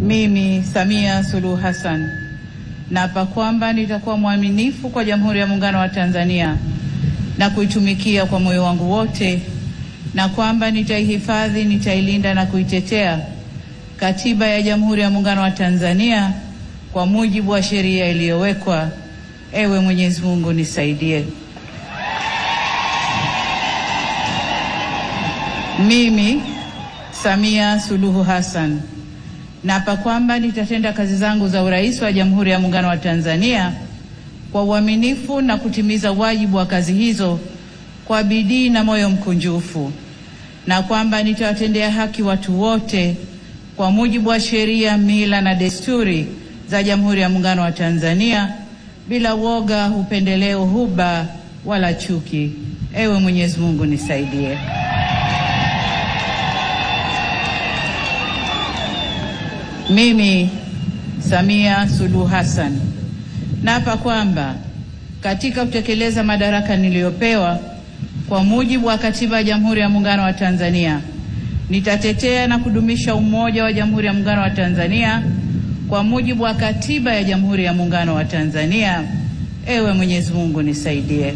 Mimi Samia Suluhu Hassan naapa kwamba nitakuwa mwaminifu kwa Jamhuri ya Muungano wa Tanzania na kuitumikia kwa moyo wangu wote, na kwamba nitaihifadhi, nitailinda na kuitetea Katiba ya Jamhuri ya Muungano wa Tanzania kwa mujibu wa sheria iliyowekwa. Ewe Mwenyezi Mungu nisaidie. Mimi Samia Suluhu Hassan naapa kwamba nitatenda kazi zangu za urais wa Jamhuri ya Muungano wa Tanzania kwa uaminifu na kutimiza wajibu wa kazi hizo kwa bidii na moyo mkunjufu, na kwamba nitawatendea haki watu wote kwa mujibu wa sheria, mila na desturi za Jamhuri ya Muungano wa Tanzania bila woga, upendeleo, huba wala chuki. Ewe Mwenyezi Mungu nisaidie. Mimi Samia Suluhu Hassan naapa kwamba katika kutekeleza madaraka niliyopewa kwa mujibu wa Katiba ya Jamhuri ya Muungano wa Tanzania, nitatetea na kudumisha umoja wa Jamhuri ya Muungano wa Tanzania kwa mujibu wa Katiba ya Jamhuri ya Muungano wa Tanzania. Ewe Mwenyezi Mungu nisaidie.